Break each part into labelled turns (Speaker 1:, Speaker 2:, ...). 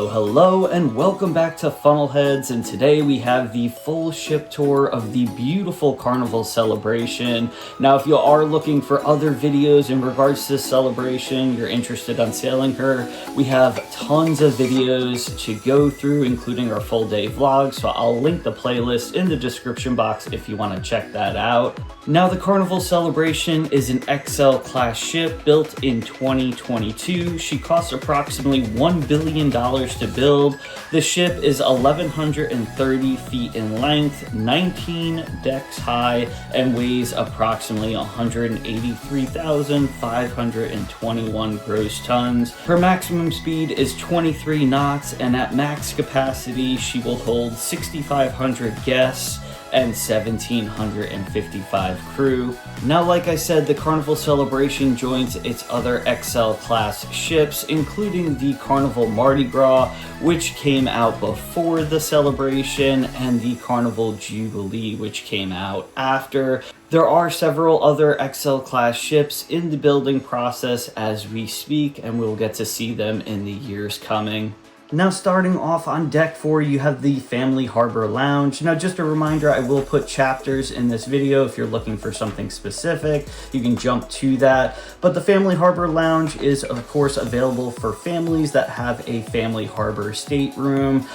Speaker 1: Hello, and welcome back to Funnelheads, and today we have the full ship tour of the beautiful Carnival celebration. Now, if you are looking for other videos in regards to this celebration, you're interested on sailing her, we have tons of videos to go through, including our full day vlog, so I'll link the playlist in the description box if you want to check that out. Now, the Carnival celebration is an XL class ship built in 2022. She costs approximately $1 billion to build. The ship is 1,130 feet in length, 19 decks high, and weighs approximately 183,521 gross tons. Her maximum speed is 23 knots, and at max capacity, she will hold 6,500 guests and 1,755 crew. Now, like I said, the Carnival celebration joins its other XL class ships, including the Carnival Mardi Gras, which came out before the celebration, and the Carnival Jubilee, which came out after. There are several other XL class ships in the building process as we speak, and we'll get to see them in the years coming. Now, starting off on deck 4, you have the Family Harbor Lounge. Now, just a reminder, I will put chapters in this video. If you're looking for something specific, you can jump to that. But the Family Harbor Lounge is, of course, available for families that have a Family Harbor stateroom.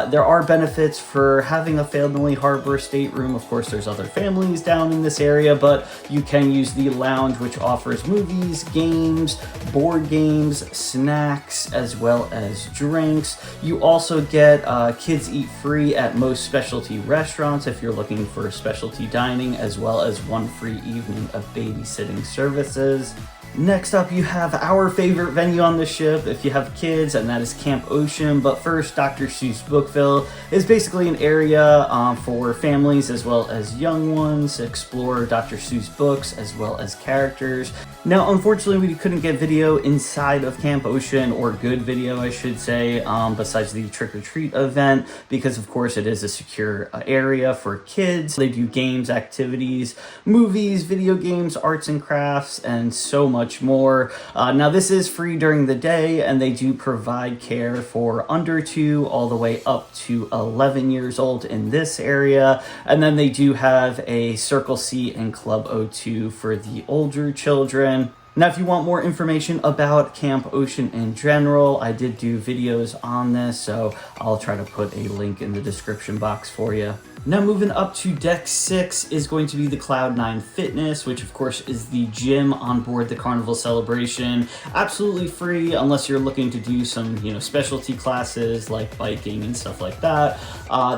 Speaker 1: There are benefits for having a Family Harbor stateroom. Of course, there's other families down in this area, but you can use the lounge, which offers movies, games, board games, snacks, as well as drinks. You also get kids eat free at most specialty restaurants if you're looking for specialty dining, as well as one free evening of babysitting services. Next up, you have our favorite venue on the ship if you have kids, and that is Camp Ocean. But first, Dr. Seuss Bookville is basically an area for families as well as young ones to explore Dr. Seuss books as well as characters. Now, unfortunately, we couldn't get video inside of Camp Ocean, or good video, I should say, besides the trick-or-treat event, because of course it is a secure area for kids. They do games, activities, movies, video games, arts and crafts, and so much more. Now, this is free during the day, and they do provide care for under 2 all the way up to 11 years old in this area. And then they do have a Circle C and Club O2 for the older children. Now, if you want more information about Camp Ocean in general, I did do videos on this, so I'll try to put a link in the description box for you. Now, moving up to deck 6 is going to be the Cloud9 Fitness, which of course is the gym on board the Carnival celebration. Absolutely free unless you're looking to do some, specialty classes like biking and stuff like that.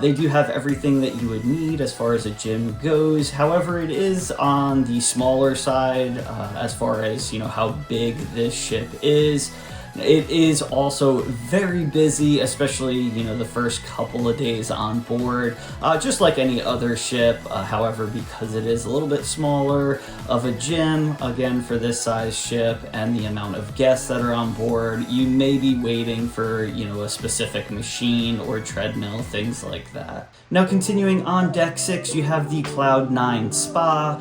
Speaker 1: They do have everything that you would need as far as a gym goes. However, it is on the smaller side as far as, how big this ship is. It is also very busy, especially, the first couple of days on board, just like any other ship. However, because it is a little bit smaller of a gym, again, for this size ship and the amount of guests that are on board, you may be waiting for, a specific machine or treadmill, things like that. Now, continuing on deck 6, you have the Cloud9 Spa,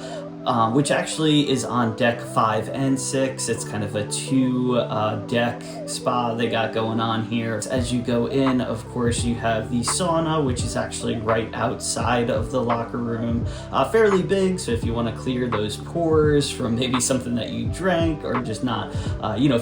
Speaker 1: which actually is on deck 5 and 6. It's kind of a 2-deck spa they got going on here. As you go in, of course, you have the sauna, which is actually right outside of the locker room. Fairly big, so if you want to clear those pores from maybe something that you drank or just not,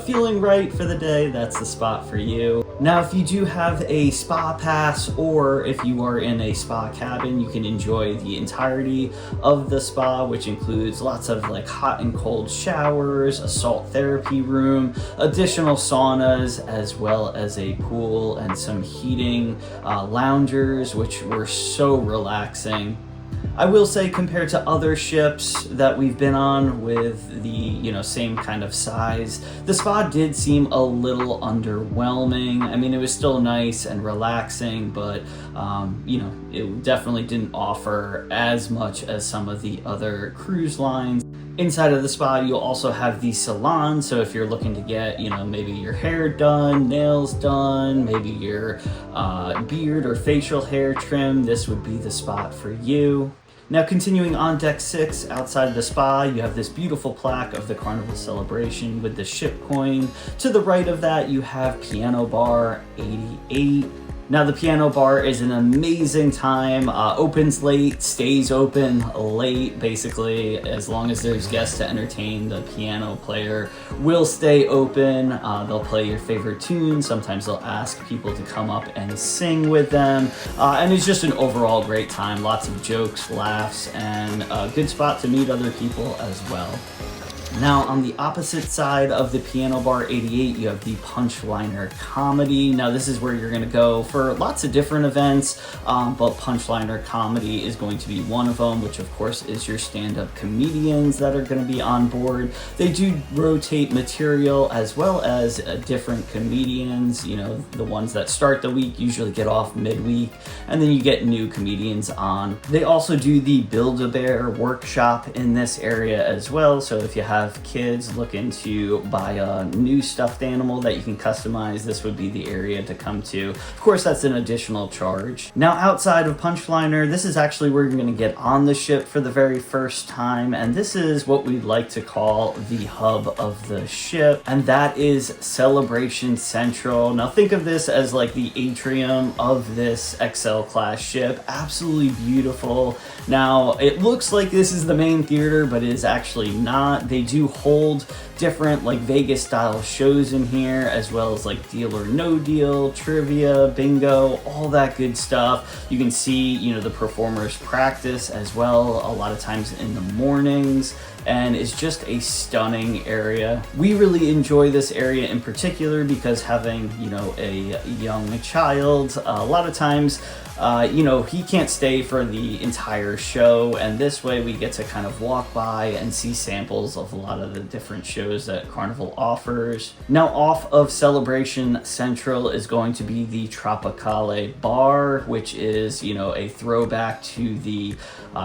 Speaker 1: feeling right for the day, that's the spot for you. Now, if you do have a spa pass, or if you are in a spa cabin, you can enjoy the entirety of the spa, which includes lots of hot and cold showers, a salt therapy room, additional saunas, as well as a pool and some heating loungers, which were so relaxing. I will say, compared to other ships that we've been on with the, you know, same kind of size, the spa did seem a little underwhelming. I mean, it was still nice and relaxing, but, you know, it definitely didn't offer as much as some of the other cruise lines. Inside of the spa, you'll also have the salon, so if you're looking to get, you know, maybe your hair done, nails done, maybe your beard or facial hair trim, this would be the spot for you. Now, continuing on deck 6, outside the spa, you have this beautiful plaque of the Carnival celebration with the ship coin. To the right of that, you have Piano Bar 88. Now, the Piano Bar is an amazing time, opens late, stays open late, basically, as long as there's guests to entertain, the piano player will stay open. They'll play your favorite tunes, sometimes they'll ask people to come up and sing with them, and it's just an overall great time, lots of jokes, laughs, and a good spot to meet other people as well. Now, on the opposite side of the Piano Bar 88, you have the Punchliner Comedy. Now, this is where you're going to go for lots of different events, but Punchliner Comedy is going to be one of them, which of course is your stand-up comedians that are going to be on board. They do rotate material as well as different comedians. You know, the ones that start the week usually get off midweek, and then you get new comedians on. They also do the Build-A-Bear workshop in this area as well, so if you have kids looking to buy a new stuffed animal that you can customize, this would be the area to come to. Of course, that's an additional charge. Now, outside of Punchliner, this is actually where you're going to get on the ship for the very first time, and this is what we'd like to call the hub of the ship, and that is Celebration Central. Now, think of this as like the atrium of this XL class ship. Absolutely beautiful. Now, it looks like this is the main theater, but it is actually not. They do hold different like Vegas style shows in here, as well as like Deal or No Deal, trivia, bingo, all that good stuff. You can see, you know, the performers practice as well, a lot of times in the mornings, and it's just a stunning area. We really enjoy this area in particular because having, you know, a young child, a lot of times you know, he can't stay for the entire show, and this way we get to kind of walk by and see samples of a lot of the different shows that Carnival offers. Now, off of Celebration Central is going to be the Tropicale Bar, which is, you know, a throwback to the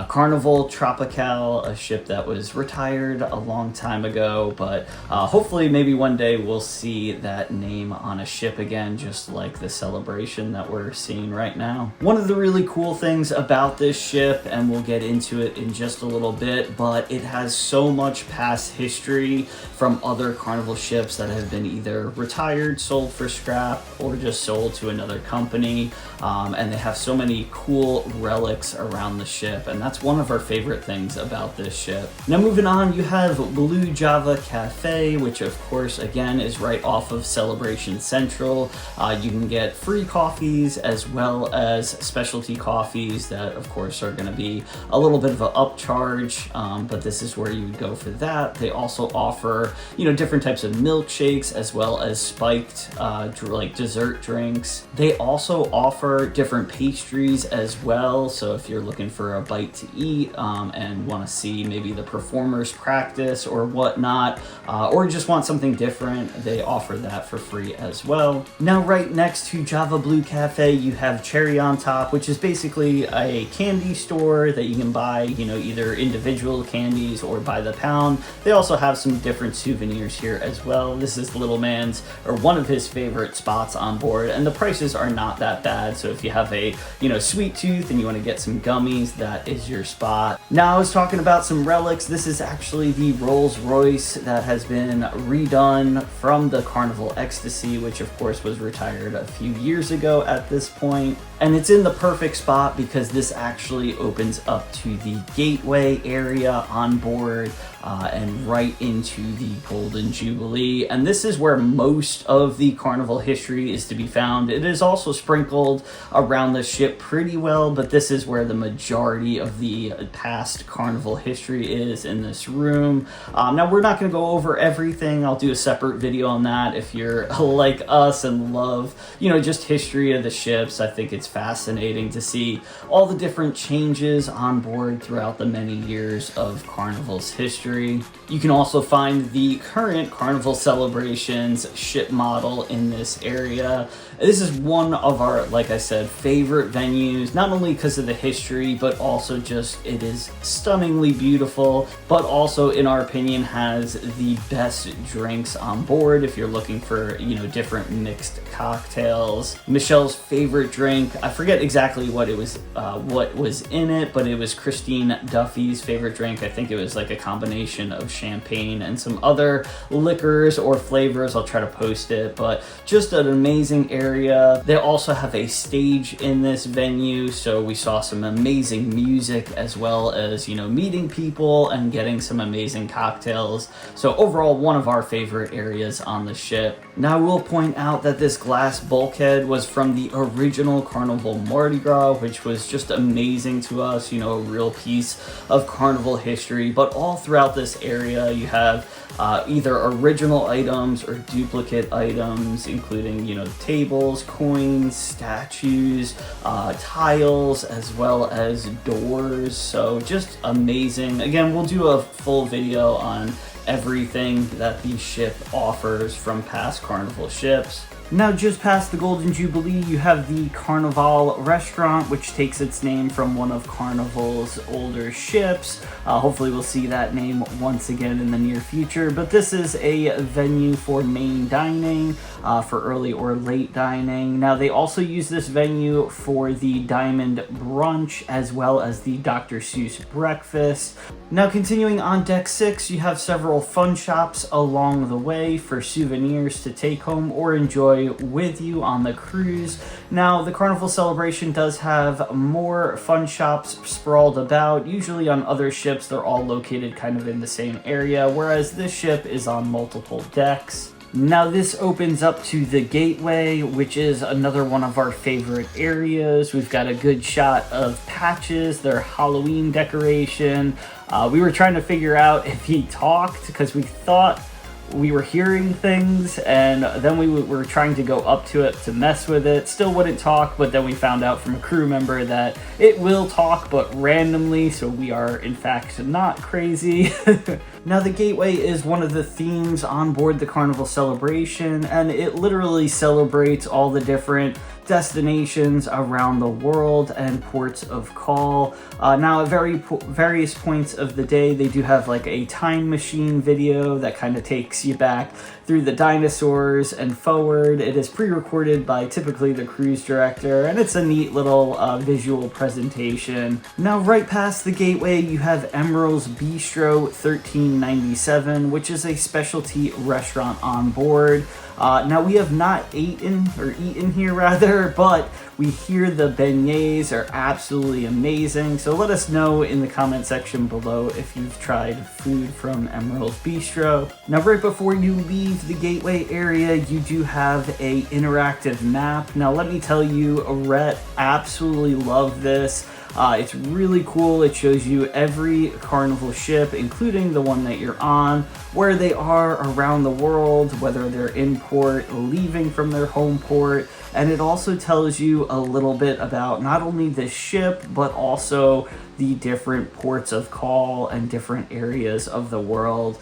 Speaker 1: Carnival Tropical, a ship that was retired a long time ago, but hopefully maybe one day we'll see that name on a ship again, just like the Celebration that we're seeing right now. One of the really cool things about this ship, and we'll get into it in just a little bit, but it has so much past history from other Carnival ships that have been either retired, sold for scrap, or just sold to another company, and they have so many cool relics around the ship, and that's one of our favorite things about this ship. Now, moving on, you have Blue Java Cafe, which of course again is right off of Celebration Central. You can get free coffees as well as specialty coffees that of course are going to be a little bit of an upcharge, but this is where you would go for that. They also offer, you know, different types of milkshakes as well as spiked like dessert drinks. They also offer different pastries as well, so if you're looking for a bite to eat and want to see maybe the performers practice or whatnot, or just want something different, they offer that for free as well. Now, right next to Java Blue Cafe, you have Cherry on Top, which is basically a candy store that you can buy, you know, either individual candies or by the pound. They also have some different souvenirs here as well. This is Little Man's, or one of his favorite spots on board, and the prices are not that bad, so if you have a, you know, sweet tooth and you want to get some gummies, that is your spot. Now, I was talking about some relics. This is actually the Rolls Royce that has been redone from the Carnival Ecstasy, which of course was retired a few years ago at this point. And it's in the perfect spot because this actually opens up to the gateway area on board and right into the Golden Jubilee, and this is where most of the Carnival history is to be found. It is also sprinkled around the ship pretty well, but this is where the majority of the past Carnival history is, in this room. Now, we're not going to go over everything. I'll do a separate video on that if you're like us and love, just history of the ships. I think it's fascinating to see all the different changes on board throughout the many years of Carnival's history. You can also find the current Carnival Celebrations ship model in this area. This is one of our, like I said, favorite venues, not only because of the history, but also just it is stunningly beautiful, but also, in our opinion, has the best drinks on board if you're looking for, different mixed cocktails. Michelle's favorite drink, I forget exactly what was in it, but it was Christine Duffy's favorite drink. I think it was like a combination of champagne and some other liquors or flavors. I'll try to post it, but just an amazing area. They also have a stage in this venue, so we saw some amazing music as well as, meeting people and getting some amazing cocktails. So overall, one of our favorite areas on the ship. Now, I will point out that this glass bulkhead was from the original Carnival Mardi Gras, which was just amazing to us, a real piece of Carnival history. But all throughout this area, you have either original items or duplicate items, including, tables, coins, statues, tiles, as well as doors. So just amazing. Again, we'll do a full video on everything that the ship offers from past Carnival ships. Now, just past the Golden Jubilee, you have the Carnivale Restaurant, which takes its name from one of Carnival's older ships. Hopefully we'll see that name once again in the near future. But this is a venue for main dining, for early or late dining. Now, they also use this venue for the Diamond Brunch, as well as the Dr. Seuss Breakfast. Now, continuing on deck 6, you have several fun shops along the way for souvenirs to take home or enjoy with you on the cruise. Now, the Carnival Celebration does have more fun shops sprawled about. Usually on other ships, they're all located kind of in the same area, whereas this ship is on multiple decks. Now, this opens up to the gateway, which is another one of our favorite areas. We've got a good shot of Patches, their Halloween decoration. We were trying to figure out if he talked because we thought we were hearing things, and then we were trying to go up to it to mess with it. Still wouldn't talk, but then we found out from a crew member that it will talk, but randomly, so we are in fact not crazy. Now, the gateway is one of the themes on board the Carnival Celebration, and it literally celebrates all the different destinations around the world and ports of call. Now, at various points of the day, they do have like a time machine video that kind of takes you back through the dinosaurs and forward. It is pre-recorded by typically the cruise director, and it's a neat little visual presentation. Now, right past the gateway, you have Emeril's Bistro 1397, which is a specialty restaurant on board. Now, we have not eaten here rather, but we hear the beignets are absolutely amazing. So let us know in the comment section below if you've tried food from Emeril's Bistro. Now, right before you leave the gateway area, you do have a interactive map. Now, let me tell you, Rhett absolutely loved this. It's really cool. It shows you every Carnival ship, including the one that you're on, where they are around the world, whether they're in port, leaving from their home port, and it also tells you a little bit about not only the ship, but also the different ports of call and different areas of the world.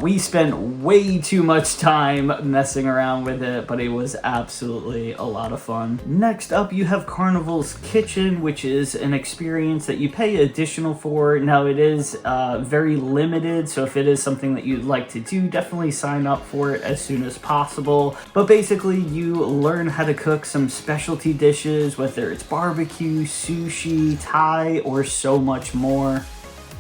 Speaker 1: We spent way too much time messing around with it, but it was absolutely a lot of fun. Next up, you have Carnival's Kitchen, which is an experience that you pay additional for. Now, it is very limited, so if it is something that you'd like to do, definitely sign up for it as soon as possible. But basically, you learn how to cook some specialty dishes, whether it's barbecue, sushi, Thai, or so much more.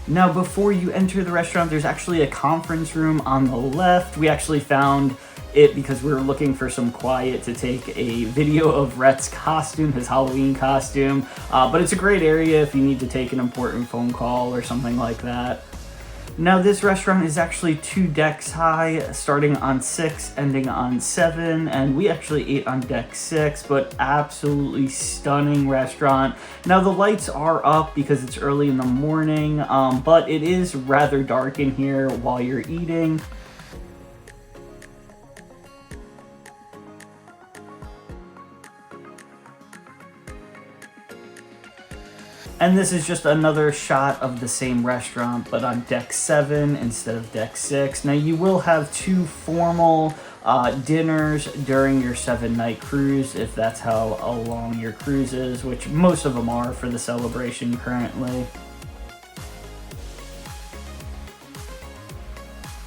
Speaker 1: Now, before you enter the restaurant, there's actually a conference room on the left. We actually found it because we were looking for some quiet to take a video of Rhett's costume, his Halloween costume. But it's a great area if you need to take an important phone call or something like that. Now this restaurant is actually 2 decks high, starting on 6, ending on 7, and we actually ate on deck 6, but absolutely stunning restaurant. Now the lights are up because it's early in the morning, but it is rather dark in here while you're eating. And this is just another shot of the same restaurant, but on deck 7 instead of deck 6. Now you will have 2 formal dinners during your 7-night cruise, if that's how long your cruise is, which most of them are for the celebration currently.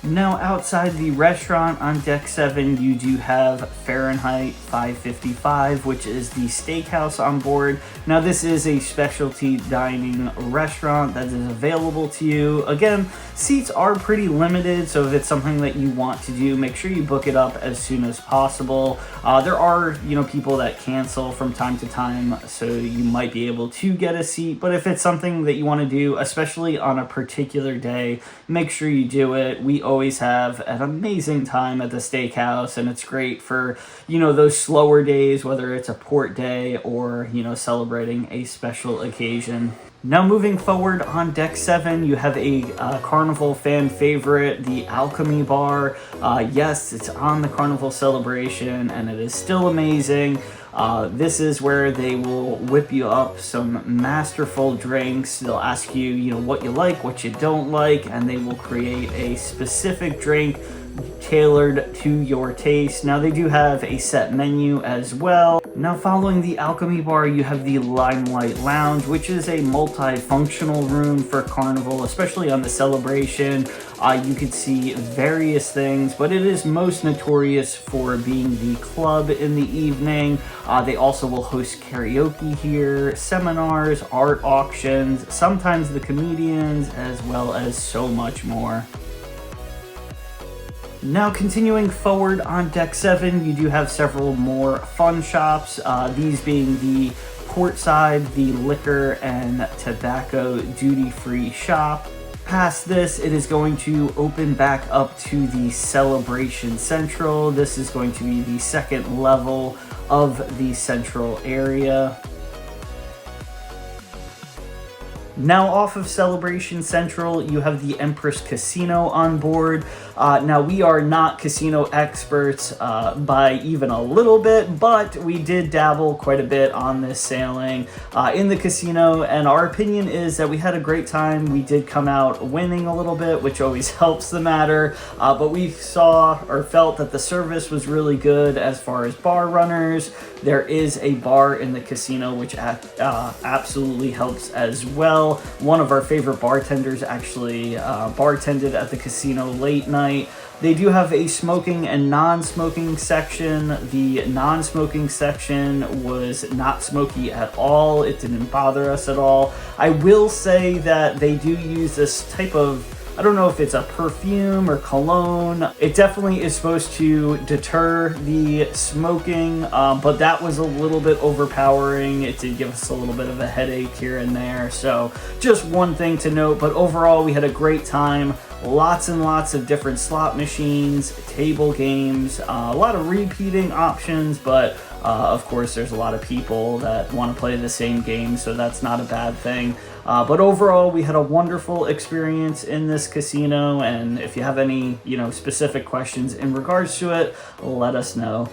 Speaker 1: Now outside the restaurant on deck 7, you do have Fahrenheit 555, which is the steakhouse on board. Now this is a specialty dining restaurant that is available to you. Again, seats are pretty limited, so if it's something that you want to do, make sure you book it up as soon as possible. There are, people that cancel from time to time, so you might be able to get a seat, but if it's something that you want to do, especially on a particular day, make sure you do it. We always have an amazing time at the steakhouse, and it's great for those slower days, whether it's a port day or celebrating a special occasion. Now moving forward on deck 7, you have a Carnival fan favorite, the Alchemy Bar. Yes, it's on the Carnival celebration and it is still amazing. This is where they will whip you up some masterful drinks. They'll ask you, what you like, what you don't like, and they will create a specific drink tailored to your taste. Now they do have a set menu as well. Now following the Alchemy Bar, you have the Limelight Lounge, which is a multifunctional room for Carnival, especially on the celebration. You could see various things, but it is most notorious for being the club in the evening. They also will host karaoke here, seminars, art auctions, sometimes the comedians, as well as so much more. Now continuing forward on deck 7, you do have several more fun shops, these being the portside, the liquor and tobacco duty-free shop. Past this, it is going to open back up to the Celebration Central. This is going to be the second level of the central area. Now off of Celebration Central, you have the Empress Casino on board. Now we are not casino experts by even a little bit, but we did dabble quite a bit on this sailing in the casino, and our opinion is that we had a great time. We did come out winning a little bit, which always helps the matter, but we saw or felt that the service was really good as far as bar runners. There is a bar in the casino, which absolutely helps as well. One of our favorite bartenders actually bartended at the casino late night. They do have a smoking and non-smoking section. The non-smoking section was not smoky at all. It didn't bother us at all. I will say that they do use this type of, I don't know if it's a perfume or cologne. It definitely is supposed to deter the smoking, but that was a little bit overpowering. It did give us a little bit of a headache here and there. So just one thing to note, but overall we had a great time. Lots and lots of different slot machines, table games, a lot of repeating options, but of course there's a lot of people that want to play the same game, so that's not a bad thing. But overall, we had a wonderful experience in this casino, and if you have any, specific questions in regards to it, let us know.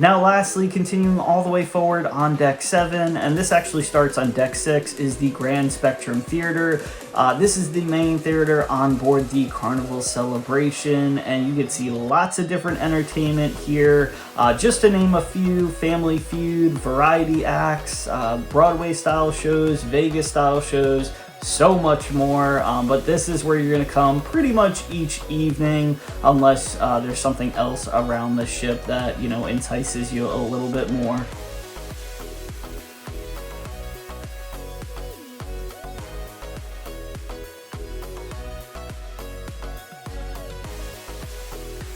Speaker 1: Now lastly, continuing all the way forward on deck 7, and this actually starts on deck 6, is the Grand Spectrum Theater. This is the main theater on board the Carnival Celebration, and you can see lots of different entertainment here. Just to name a few: Family Feud, variety acts, Broadway style shows, Vegas style shows, so much more. But this is where you're going to come pretty much each evening, unless there's something else around the ship that, you know, entices you a little bit more.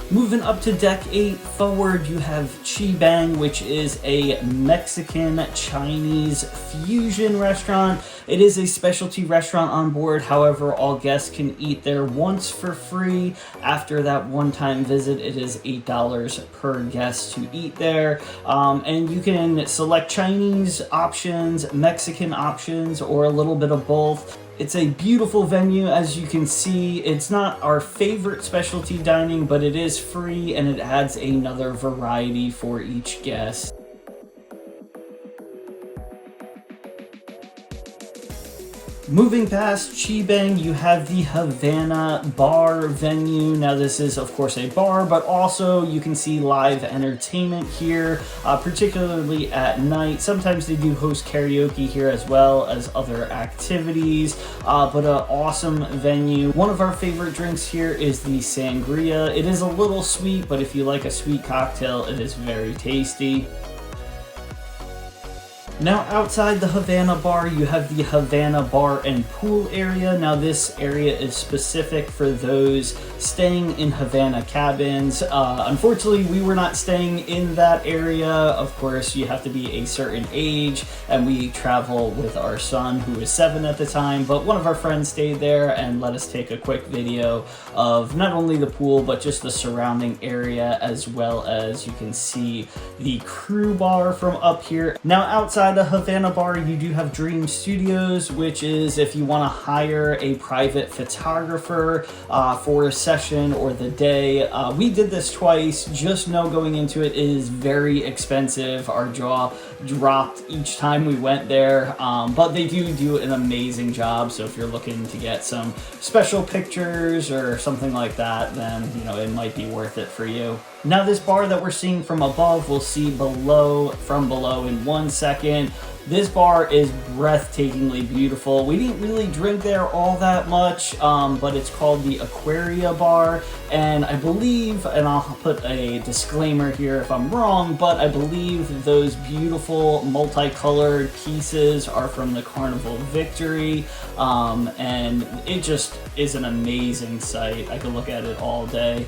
Speaker 1: Moving up to deck 8 forward, you have ChiBang, which is a Mexican-Chinese fusion restaurant. It is a specialty restaurant on board. However, all guests can eat there once for free. After that one-time visit, it is $8 per guest to eat there. And you can select Chinese options, Mexican options, or a little bit of both. It's a beautiful venue, as you can see. It's not our favorite specialty dining, but it is free and it adds another variety for each guest. Moving past ChiBang, you have the Havana Bar venue. Now this is of course a bar, but also you can see live entertainment here, particularly at night. Sometimes they do host karaoke here as well as other activities, but an awesome venue. One of our favorite drinks here is the sangria. It is a little sweet, but if you like a sweet cocktail, it is very tasty. Now outside the Havana Bar, you have the Havana Bar and Pool area. Now this area is specific for those staying in Havana cabins. Unfortunately, we were not staying in that area. Of course, you have to be a certain age, and we travel with our son, who was 7 at the time, but one of our friends stayed there and let us take a quick video of not only the pool, but just the surrounding area, as well as you can see the crew bar from up here. Now outside the Havana Bar, you do have Dream Studios, which is if you want to hire a private photographer for a session or the day. We did this twice. Just know going into it is very expensive. Our jaw dropped each time we went there, but they do an amazing job. So if you're looking to get some special pictures or something like that, then you know it might be worth it for you. Now this bar that we're seeing from above, we'll see from below in 1 second. This bar is breathtakingly beautiful. We didn't really drink there all that much, but it's called the Aquria Bar, and I believe, and I'll put a disclaimer here if I'm wrong, but I believe those beautiful multicolored pieces are from the Carnival Victory, and it just is an amazing sight. I could look at it all day.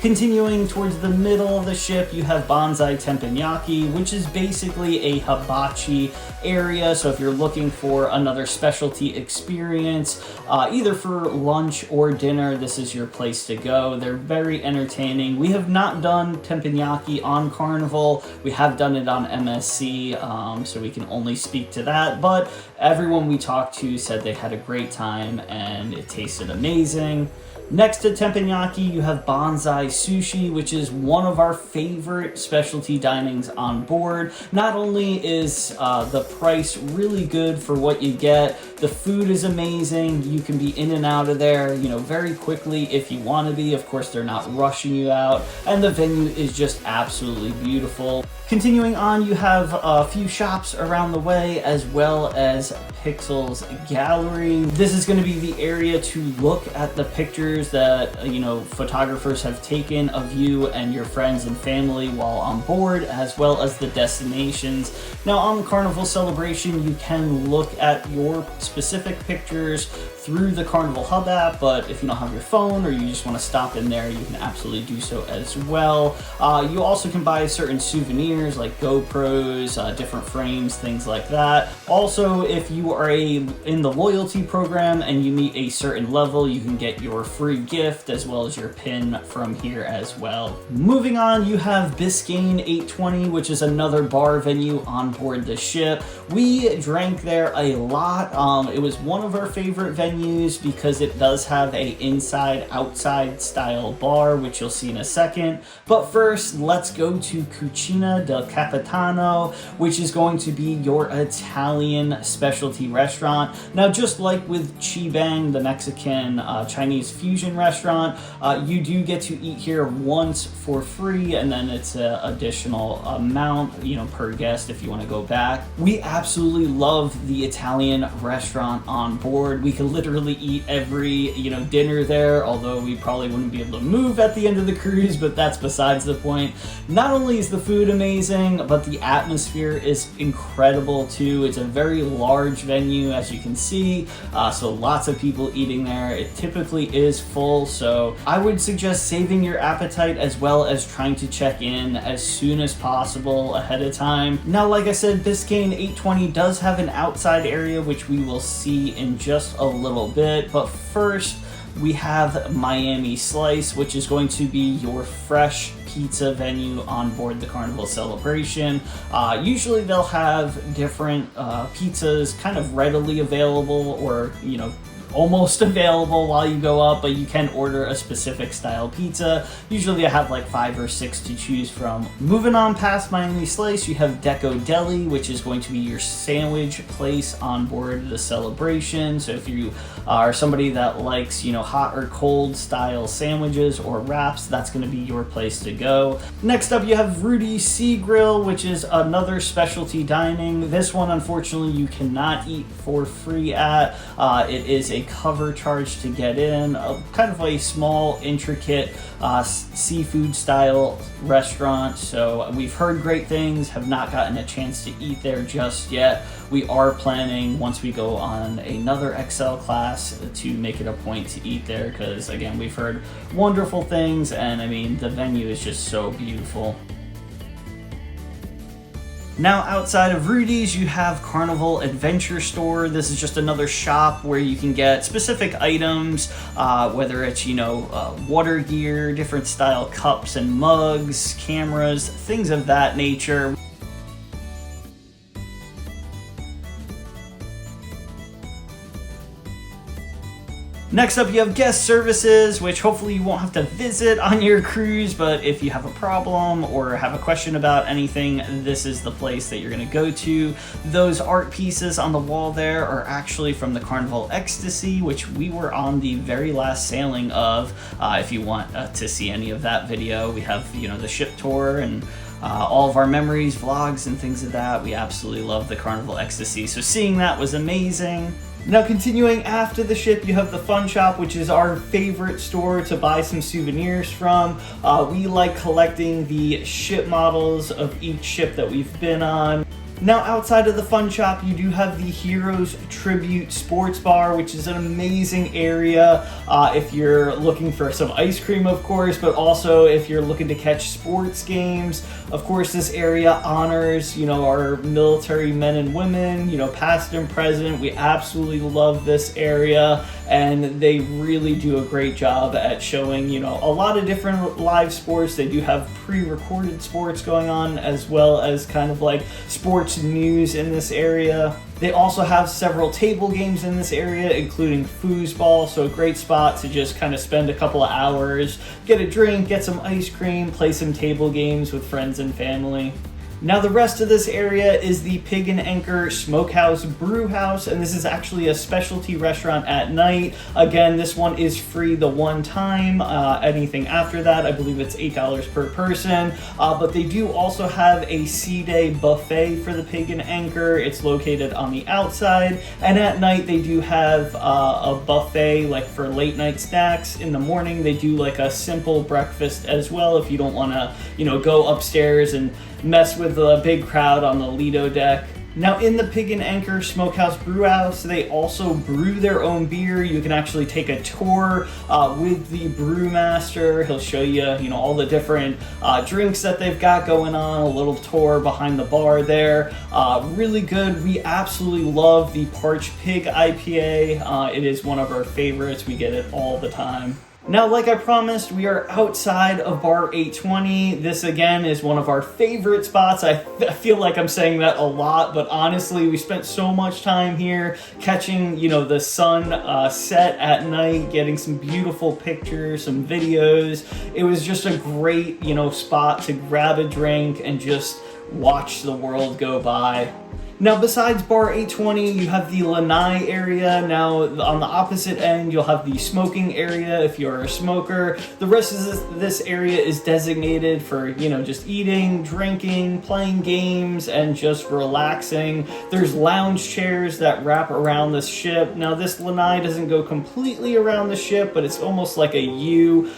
Speaker 1: Continuing towards the middle of the ship, you have Bonsai Tepenyaki, which is basically a hibachi area. So if you're looking for another specialty experience, either for lunch or dinner, this is your place to go. They're very entertaining. We have not done teppanyaki on Carnival. We have done it on MSC, so we can only speak to that. But everyone we talked to said they had a great time and it tasted amazing. Next to teppanyaki, you have Bonsai Sushi, which is one of our favorite specialty dinings on board. Not only is the price really good for what you get, the food is amazing. You can be in and out of there, you know, very quickly if you want to be. Of course, they're not rushing you out, and the venue is just absolutely beautiful. Continuing on, you have a few shops around the way, as well as Pixel's Gallery. This is going to be the area to look at the pictures that, you know, photographers have taken of you and your friends and family while on board, as well as the destinations. Now on Carnival Celebration, you can look at your specific pictures through the Carnival Hub app, but if you don't have your phone or you just want to stop in there, you can absolutely do so as well. You also can buy certain souvenirs like GoPros, different frames, things like that. Also, if you are in the loyalty program and you meet a certain level, you can get your free gift as well as your pin from here as well. Moving on, you have Biscayne 820, which is another bar venue on board the ship. We drank there a lot. It was one of our favorite venues menus because it does have a inside-outside style bar, which you'll see in a second. But first, let's go to Cucina Del Capitano, which is going to be your Italian specialty restaurant. Now, just like with ChiBang, the Mexican Chinese fusion restaurant, you do get to eat here once for free, and then it's an additional amount, per guest if you want to go back. We absolutely love the Italian restaurant on board. We could literally eat every, dinner there, although we probably wouldn't be able to move at the end of the cruise, but that's besides the point. Not only is the food amazing, but the atmosphere is incredible too. It's a very large venue, as you can see, so lots of people eating there. It typically is full, so I would suggest saving your appetite as well as trying to check in as soon as possible ahead of time. Now, like I said, Biscayne 820 does have an outside area, which we will see in just a little bit, but first we have Miami Slice, which is going to be your fresh pizza venue on board the Carnival celebration. Usually they'll have different pizzas kind of readily available, or almost available while you go up, but you can order a specific style pizza. Usually I have like 5 or 6 to choose from. Moving on past Miami Slice, you have Deco Deli, which is going to be your sandwich place on board the celebration. So if you are somebody that likes, hot or cold style sandwiches or wraps, that's going to be your place to go. Next up, you have Rudy Sea Grill, which is another specialty dining. This one, unfortunately, you cannot eat for free at. It is a cover charge to get in, kind of a small, intricate seafood style restaurant. So we've heard great things, have not gotten a chance to eat there just yet. We are planning, once we go on another XL class, to make it a point to eat there, because again, we've heard wonderful things, and I mean, the venue is just so beautiful. Now, outside of Rudy's, you have Carnival Adventure Store. This is just another shop where you can get specific items, whether it's, water gear, different style cups and mugs, cameras, things of that nature. Next up, you have guest services, which hopefully you won't have to visit on your cruise, but if you have a problem or have a question about anything, this is the place that you're going to go to. Those art pieces on the wall there are actually from the Carnival Ecstasy, which we were on the very last sailing of. If you want to see any of that video, we have, the ship tour and all of our memories, vlogs, and things of that. We absolutely love the Carnival Ecstasy, so seeing that was amazing. Now, continuing after the ship, you have the Fun Shop, which is our favorite store to buy some souvenirs from. We like collecting the ship models of each ship that we've been on. Now, outside of the Fun Shop, you do have the Heroes Tribute Sports Bar, which is an amazing area if you're looking for some ice cream, of course, but also if you're looking to catch sports games. Of course, this area honors, our military men and women, past and present. We absolutely love this area, and they really do a great job at showing, a lot of different live sports. They do have pre-recorded sports going on, as well as kind of like sports news in this area. They also have several table games in this area, including foosball, so a great spot to just kind of spend a couple of hours, get a drink, get some ice cream, play some table games with friends and family. Now, the rest of this area is the Pig and Anchor Smokehouse Brew House, and this is actually a specialty restaurant at night. Again, this one is free the one time. Anything after that, I believe it's $8 per person. But they do also have a C-Day buffet for the Pig and Anchor. It's located on the outside, and at night they do have a buffet like for late night snacks. In the morning, they do like a simple breakfast as well if you don't want to, go upstairs and mess with the big crowd on the Lido deck. Now, in the Pig and Anchor Smokehouse Brewhouse, they also brew their own beer. You can actually take a tour with the brewmaster. He'll show you, all the different drinks that they've got going on, a little tour behind the bar there. Really good. We absolutely love the Parched Pig IPA. It is one of our favorites. We get it all the time. Now, like I promised, we are outside of Bar 820. This, again, is one of our favorite spots. I feel like I'm saying that a lot, but honestly, we spent so much time here catching, the sun set at night, getting some beautiful pictures, some videos. It was just a great, spot to grab a drink and just watch the world go by. Now, besides Bar 820, you have the Lanai area. Now, on the opposite end, you'll have the smoking area if you're a smoker. The rest of this area is designated for, just eating, drinking, playing games, and just relaxing. There's lounge chairs that wrap around the ship. Now, this Lanai doesn't go completely around the ship, but it's almost like a U.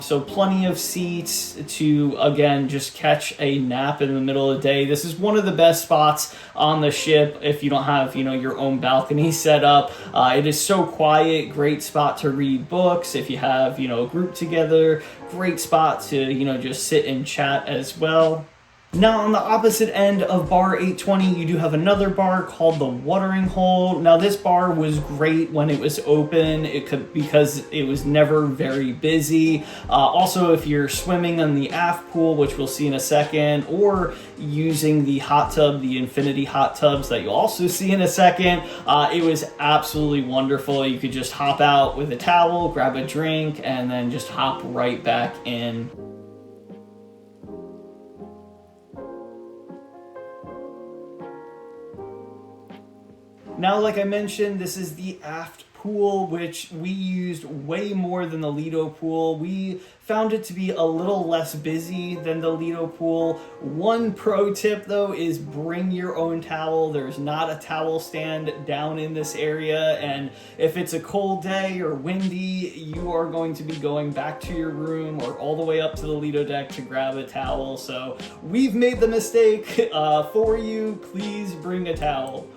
Speaker 1: So plenty of seats to, again, just catch a nap in the middle of the day. This is one of the best spots on the ship if you don't have your own balcony set up. It is so quiet, great spot to read books if you have a group together, great spot to just sit and chat as well. Now, on the opposite end of Bar 820, you do have another bar called the Watering Hole. Now, this bar was great when it was open because it was never very busy. Also, if you're swimming in the aft pool, which we'll see in a second, or using the hot tub, the infinity hot tubs that you'll also see in a second, it was absolutely wonderful. You could just hop out with a towel, grab a drink, and then just hop right back in. Now, like I mentioned, this is the aft pool, which we used way more than the Lido Pool. We found it to be a little less busy than the Lido Pool. One pro tip, though, is bring your own towel. There's not a towel stand down in this area, and if it's a cold day or windy, you are going to be going back to your room or all the way up to the Lido deck to grab a towel. So we've made the mistake for you. Please bring a towel.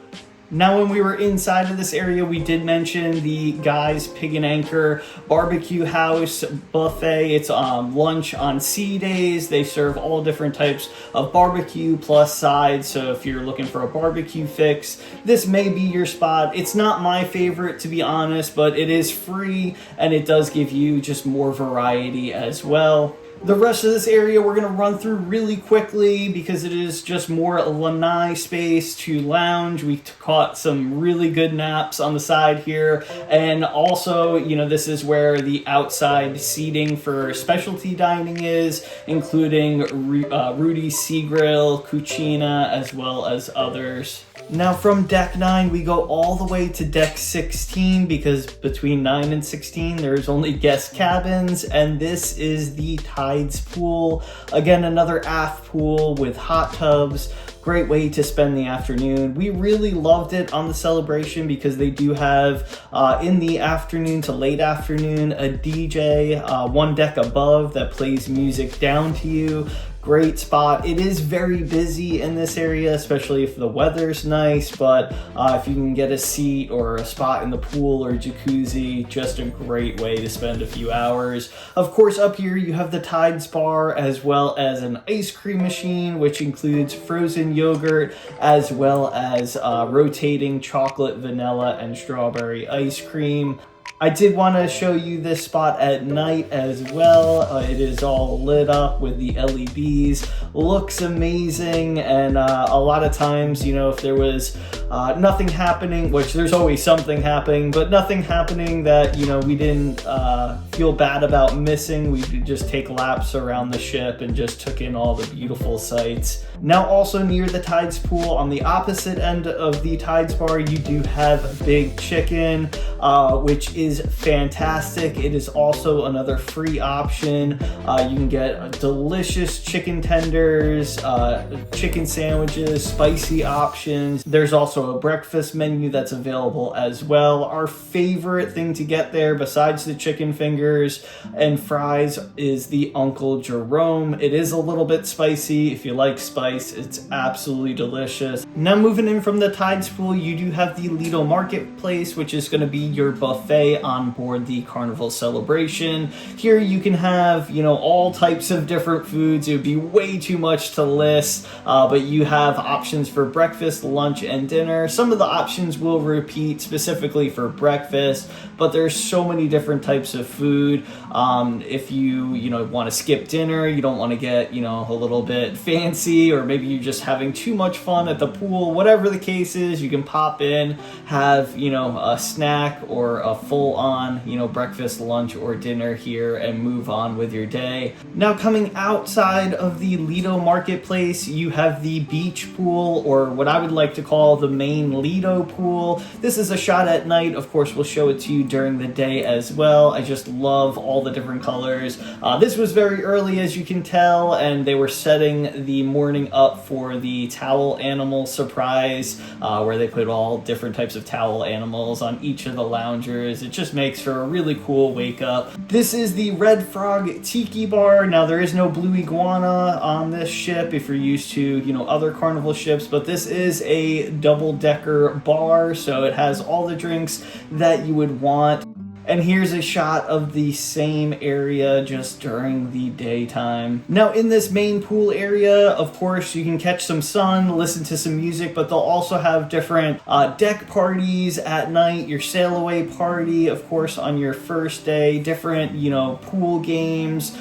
Speaker 1: Now, when we were inside of this area, we did mention the Guy's Pig and Anchor Barbecue House Buffet. It's lunch on sea days. They serve all different types of barbecue plus sides. So if you're looking for a barbecue fix, this may be your spot. It's not my favorite, to be honest, but it is free and it does give you just more variety as well. The rest of this area we're going to run through really quickly because it is just more lanai space to lounge. We caught some really good naps on the side here. And also, this is where the outside seating for specialty dining is, including Rudy's Sea Grill, Cucina, as well as others. Now, from deck 9, we go all the way to deck 16 because between 9 and 16, there's only guest cabins, and this is the Tides Pool. Again, another aft pool with hot tubs. Great way to spend the afternoon. We really loved it on the celebration because they do have, in the afternoon to late afternoon, a DJ one deck above that plays music down to you. Great spot. It is very busy in this area, especially if the weather's nice, but if you can get a seat or a spot in the pool or jacuzzi, just a great way to spend a few hours. Of course, up here you have the Tides Bar as well as an ice cream machine, which includes frozen yogurt as well as rotating chocolate, vanilla, and strawberry ice cream. I did want to show you this spot at night as well. It is all lit up with the LEDs. Looks amazing, and a lot of times, if there was nothing happening, which there's always something happening, but nothing happening that, we didn't feel bad about missing, we could just take laps around the ship and just took in all the beautiful sights. Now, also near the Tides Pool, on the opposite end of the Tides Bar, you do have Big Chicken, which is fantastic. It is also another free option. You can get delicious chicken tenders, chicken sandwiches, spicy options. There's also a breakfast menu that's available as well. Our favorite thing to get there, besides the chicken fingers and fries, is the Uncle Jerome. It is a little bit spicy. If you like spice, it's absolutely delicious. Now, moving in from the Tides Pool, you do have the Lido Marketplace, which is going to be your buffet on board the Carnival celebration. Here you can have, all types of different foods. It would be way too much to list, but you have options for breakfast, lunch, and dinner. dinner. Some of the options will repeat specifically for breakfast, but there's so many different types of food. If you want to skip dinner, you don't want to get, a little bit fancy, or maybe you're just having too much fun at the pool, whatever the case is, you can pop in, have, a snack or a full-on, breakfast, lunch, or dinner here and move on with your day. Now, coming outside of the Lido Marketplace, you have the beach pool, or what I would like to call the main Lido Pool. This is a shot at night. Of course, we'll show it to you during the day as well. I just love all the different colors. This was very early, as you can tell, and they were setting the morning up for the towel animal surprise, where they put all different types of towel animals on each of the loungers. It just makes for a really cool wake up. This is the Red Frog Tiki Bar. Now, there is no blue iguana on this ship if you're used to, other Carnival ships, but this is a double-decker bar, so it has all the drinks that you would want. And here's a shot of the same area just during the daytime. Now, in this main pool area, of course, you can catch some sun, listen to some music, but they'll also have different deck parties at night, your sail away party, of course, on your first day, different, pool games,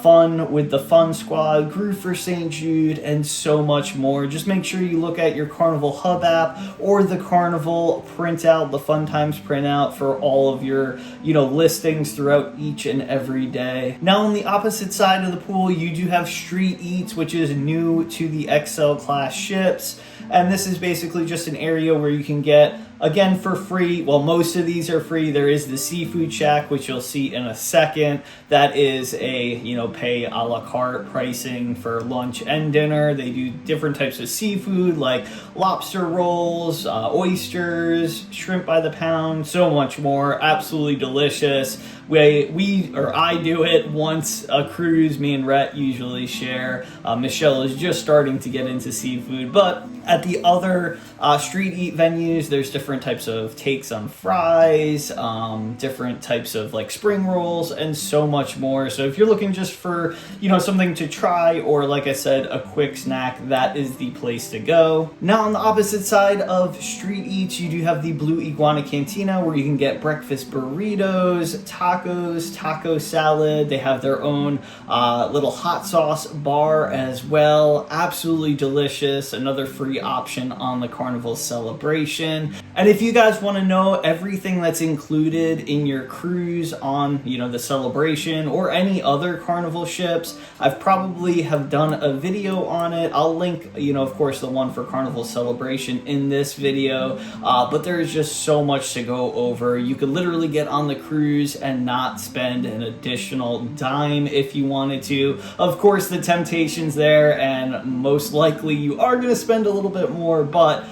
Speaker 1: fun with the Fun Squad, Groove for St. Jude, and so much more. Just make sure you look at your Carnival Hub app or the Carnival printout, the Fun Times printout, for all of your listings throughout each and every day. Now, on the opposite side of the pool, you do have Street Eats, which is new to the XL class ships. And this is basically just an area where you can get, again, for free. Well, most of these are free. There is the Seafood Shack, which you'll see in a second. That is a, pay a la carte pricing for lunch and dinner. They do different types of seafood like lobster rolls, oysters, shrimp by the pound, so much more. Absolutely delicious. I do it once a cruise. Me and Rhett usually share. Michelle is just starting to get into seafood, but at the other street eat venues, there's different types of takes on fries, different types of like spring rolls, and so much more. So if you're looking just for, something to try, or like I said, a quick snack, that is the place to go. Now, on the opposite side of street eats, you do have the Blue Iguana Cantina, where you can get breakfast burritos, tacos, taco salad. They have their own little hot sauce bar as well. Absolutely delicious. Another free option on the Carnival celebration. And if you guys want to know everything that's included in your cruise on, the celebration or any other Carnival ships, I've probably have done a video on it. I'll link, of course, the one for Carnival celebration in this video. But there's just so much to go over. You could literally get on the cruise and not spend an additional dime if you wanted to. Of course, the temptation's there, and most likely you are going to spend a little bit more, but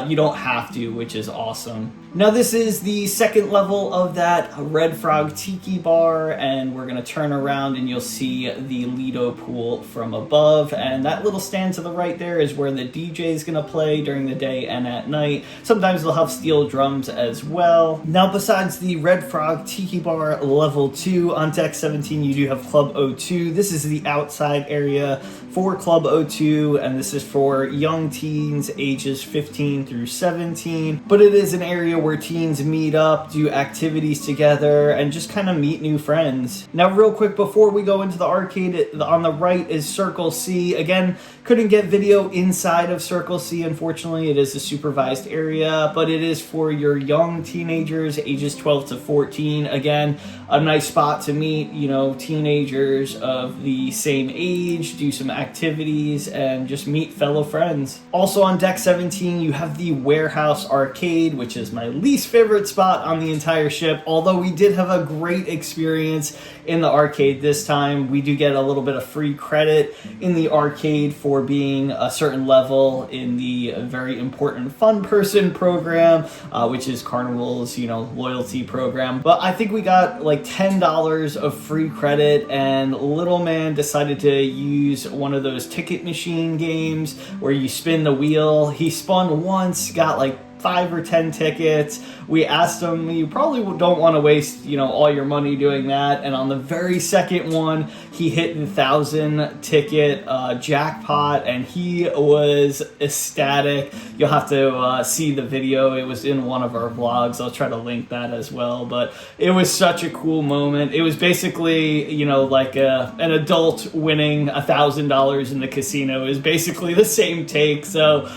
Speaker 1: you don't have to, which is awesome. Now, this is the second level of that Red Frog Tiki Bar, and we're going to turn around and you'll see the Lido Pool from above, and that little stand to the right there is where the DJ is going to play during the day and at night. Sometimes they'll have steel drums as well. Now, besides the Red Frog Tiki Bar level 2, on deck 17 you do have Club O2. This is the outside area for Club O2, and this is for young teens ages 15 through 17, but it is an area where teens meet up, do activities together, and just kind of meet new friends. Now, real quick before we go into the arcade, on the right is Circle C. Again, couldn't get video inside of Circle C, unfortunately. It is a supervised area, but it is for your young teenagers ages 12 to 14. Again, a nice spot to meet, teenagers of the same age, do some activities, and just meet fellow friends. Also on deck 17, you have the Warehouse Arcade, which is my least favorite spot on the entire ship. Although we did have a great experience in the arcade this time. We do get a little bit of free credit in the arcade for being a certain level in the very important Fun Person program, which is Carnival's, loyalty program. But I think we got like $10 of free credit, and little man decided to use one of those ticket machine games where you spin the wheel. He spun once, got like 5 or 10 tickets. We asked him, you probably don't want to waste, all your money doing that. And on the very second one, he hit the 1,000 ticket jackpot, and he was ecstatic. You'll have to see the video. It was in one of our vlogs. I'll try to link that as well. But it was such a cool moment. It was basically, like an adult winning $1,000 in the casino is basically the same take. So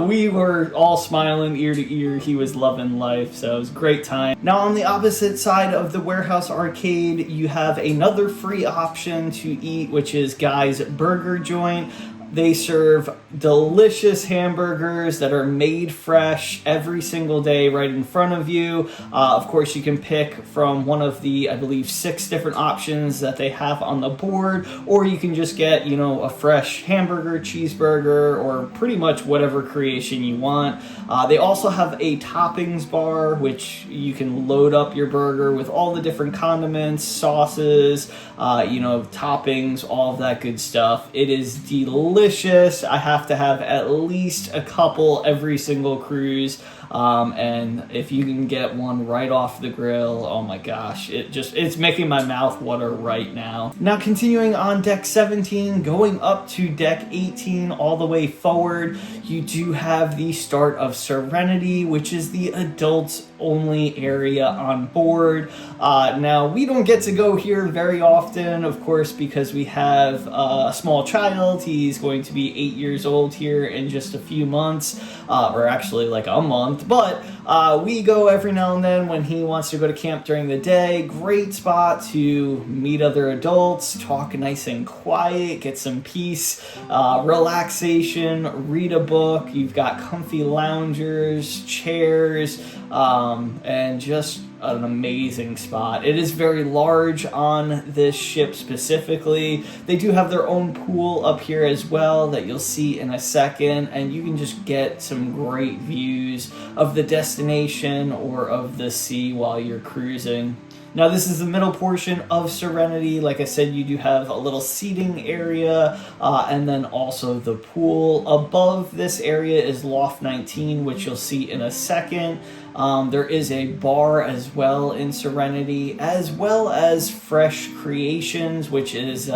Speaker 1: we were all smiling ear to ear. He was loving life, so it was a great time. Now on the opposite side of the Warehouse Arcade, you have another free option to eat, which is Guy's Burger Joint. They serve delicious hamburgers that are made fresh every single day right in front of you. Of course, you can pick from one of the, I believe, 6 different options that they have on the board, or you can just get, a fresh hamburger, cheeseburger, or pretty much whatever creation you want. They also have a toppings bar, which you can load up your burger with all the different condiments, sauces, toppings, all of that good stuff. It is delicious. I have to have at least a couple every single cruise. And if you can get one right off the grill, oh my gosh, it's making my mouth water right now. Now continuing on deck 17, going up to deck 18 all the way forward, you do have the start of Serenity, which is the adults only area on board. Now we don't get to go here very often, of course, because we have a small child. He's going to be 8 years old here in just a few months, or actually like a month. But we go every now and then when he wants to go to camp during the day. Great spot to meet other adults, talk nice and quiet, get some peace, relaxation, read a book. You've got comfy loungers, chairs, and just an amazing spot. It is very large on this ship specifically. They do have their own pool up here as well that you'll see in a second, and you can just get some great views of the destination or of the sea while you're cruising. Now this is the middle portion of Serenity. Like I said, you do have a little seating area, and then also the pool. Above this area is Loft 19, which you'll see in a second. There is a bar as well in Serenity, as well as Fresh Creations, which is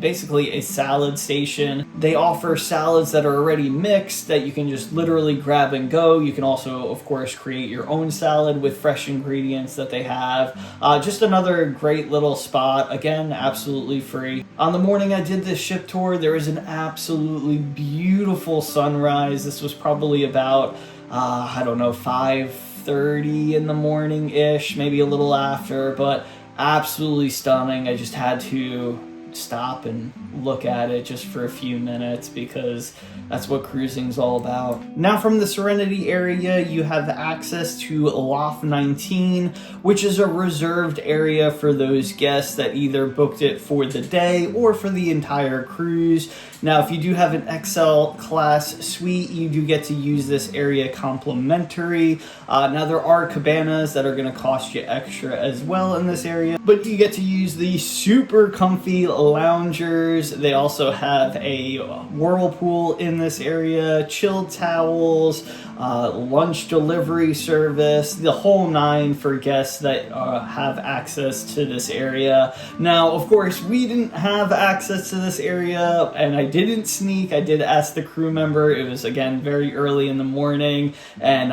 Speaker 1: basically a salad station. They offer salads that are already mixed that you can just literally grab and go. You can also, of course, create your own salad with fresh ingredients that they have. Just another great little spot. Again, absolutely free. On the morning I did this ship tour, there was an absolutely beautiful sunrise. This was probably about, 5:30 in the morning-ish, maybe a little after, but absolutely stunning. I just had to stop and look at it just for a few minutes because that's what cruising's all about. Now from the Serenity area, you have access to Loft 19, which is a reserved area for those guests that either booked it for the day or for the entire cruise. Now, if you do have an XL class suite, you do get to use this area complimentary. Now, there are cabanas that are going to cost you extra as well in this area, but you get to use the super comfy loungers. They also have a whirlpool in this area, chilled towels, lunch delivery service, the whole nine for guests that have access to this area. Now, of course, we didn't have access to this area, and I didn't sneak. I did ask the crew member. It was, again, very early in the morning, and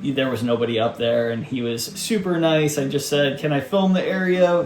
Speaker 1: there was nobody up there, and he was super nice. I just said, can I film the area?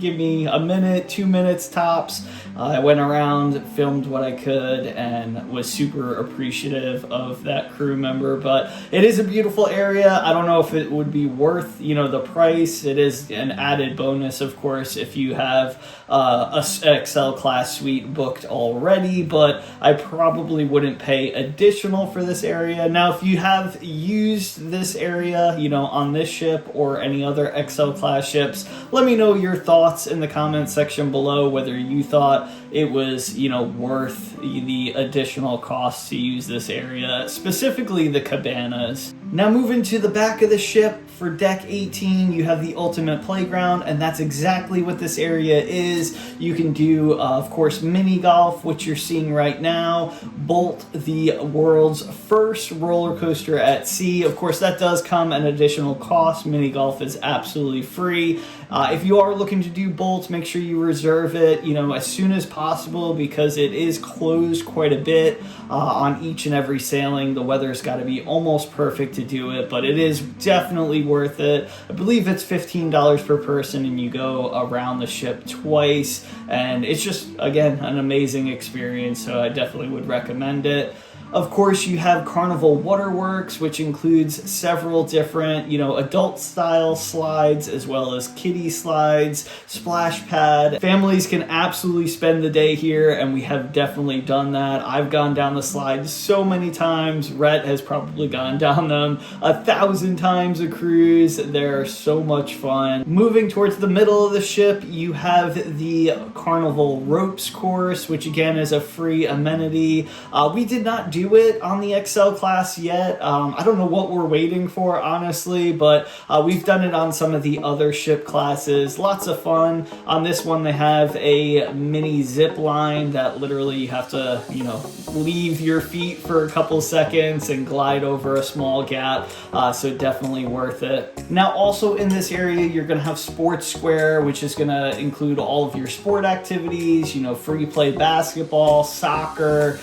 Speaker 1: Give me a minute, 2 minutes tops. I went around, filmed what I could, and was super appreciative of that crew member. But it is a beautiful area. I don't know if it would be worth, the price. It is an added bonus, of course, if you have a XL class suite booked already, but I probably wouldn't pay additional for this area. Now, if you have used this area, on this ship or any other XL class ships, let me know your thoughts in the comment section below, whether you thought it was, you know, worth the additional cost to use this area, specifically the cabanas. Now moving to the back of the ship, for deck 18, you have the ultimate playground, and that's exactly what this area is. You can do, of course, mini golf, which you're seeing right now, Bolt, the world's first roller coaster at sea. Of course, that does come at an additional cost. Mini golf is absolutely free. If you are looking to do Bolt, make sure you reserve it, you know, as soon as possible, because it is closed quite a bit on each and every sailing. The weather's got to be almost perfect to do it, but it is definitely worth it. I believe it's $15 per person, and you go around the ship twice, and it's just, again, an amazing experience, so I definitely would recommend it. Of course, you have Carnival Waterworks, which includes several different, you know, adult-style slides as well as kiddie slides, splash pad. Families can absolutely spend the day here, and we have definitely done that. I've gone down the slides so many times. Rhett has probably gone down them 1,000 times a cruise. They're so much fun. Moving towards the middle of the ship, you have the Carnival Ropes course, which again is a free amenity. We did not do it on the XL class yet. I don't know what we're waiting for, honestly, but we've done it on some of the other ship classes. Lots of fun. On this one, they have a mini zip line that literally you have to, you know, leave your feet for a couple seconds and glide over a small gap, so definitely worth it. Now, also in this area, you're going to have Sports Square, which is going to include all of your sport activities, you know, free play basketball, soccer,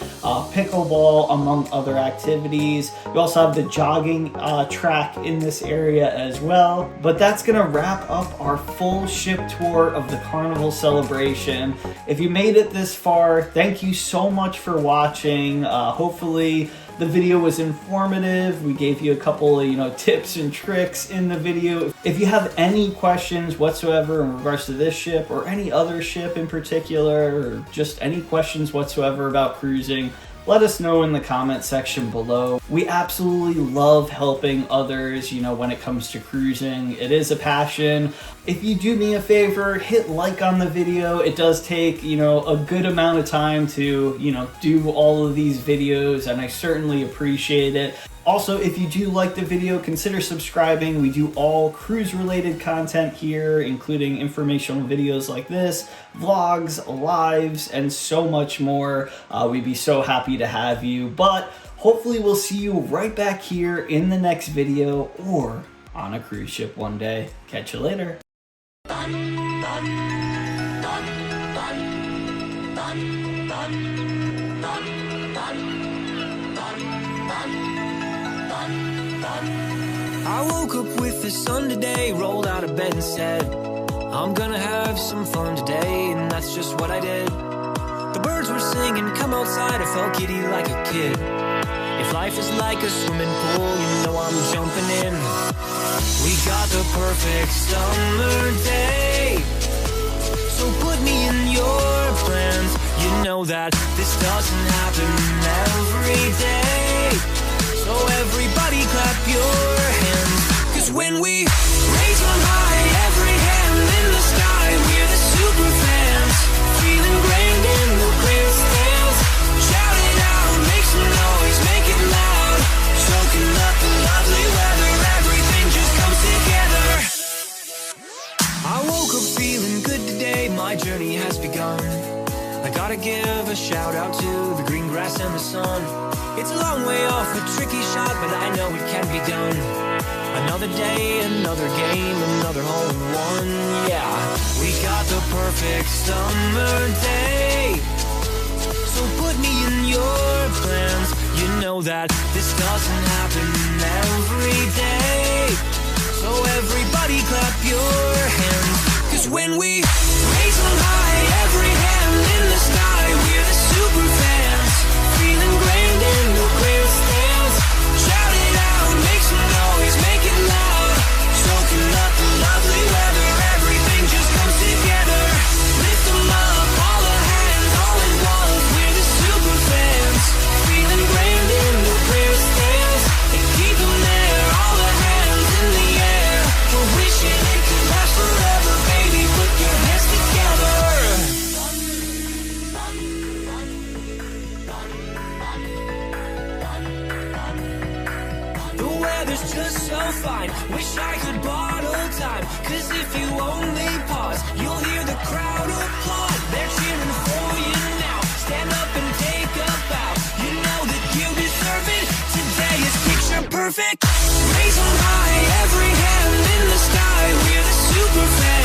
Speaker 1: pickleball, among other activities. You also have the jogging track in this area as well. But that's gonna wrap up our full ship tour of the Carnival celebration. If you made it this far, thank you so much for watching. Hopefully the video was informative. We gave you a couple of, you know, tips and tricks in the video. If you have any questions whatsoever in regards to this ship or any other ship in particular, or just any questions whatsoever about cruising, let us know in the comment section below. We absolutely love helping others, you know, when it comes to cruising. It is a passion. If you do me a favor, hit like on the video. It does take, you know, a good amount of time to, you know, do all of these videos, and I certainly appreciate it. Also, if you do like the video, consider subscribing. We do all cruise-related content here, including informational videos like this, vlogs, lives, and so much more. We'd be so happy to have you. But hopefully we'll see you right back here in the next video, or on a cruise ship one day. Catch you later.
Speaker 2: I woke up with the sun today, rolled out of bed and said, I'm gonna have some fun today, and that's just what I did. The birds were singing, come outside, I felt giddy like a kid. If life is like a swimming pool, you know I'm jumping in. We got the perfect summer day, so put me in your plans. You know that this doesn't happen every day, so everybody clap your hands. Cause when we raise on high, every hand in the sky, we're the super fans, feeling grand in the grandstands. Shout it out, make some noise, make it loud, soaking up the lovely weather, everything just comes together. I woke up feeling good today, my journey has begun. I gotta give a shout out to the green grass and the sun. It's a long way off, a tricky shot, but I know it can be done. Another day, another game, another hole in one. Yeah, we got the perfect summer day, so put me in your plans. You know that this doesn't happen every day, so everybody clap your hands. Cause when we raise on high, every hand in the sky, we're the super fans, feeling grand in the grandstands. Shout it out, make some noise, make it loud, soaking up the lovely weather, everything just comes together. Lift them up, all the hands, all at once, we're the super fans, feeling grand in the grandstands. And keep them there, all the hands in the air, we're wishing it could last forever, baby, put your hands together. was just so fine. Wish I could bottle time. Cause if you only pause, you'll hear the crowd applaud. They're cheering for you now. Stand up and take a bow. You know that you deserve it. Today is picture perfect. Raise 'em high, every hand in the sky. We're the super fans.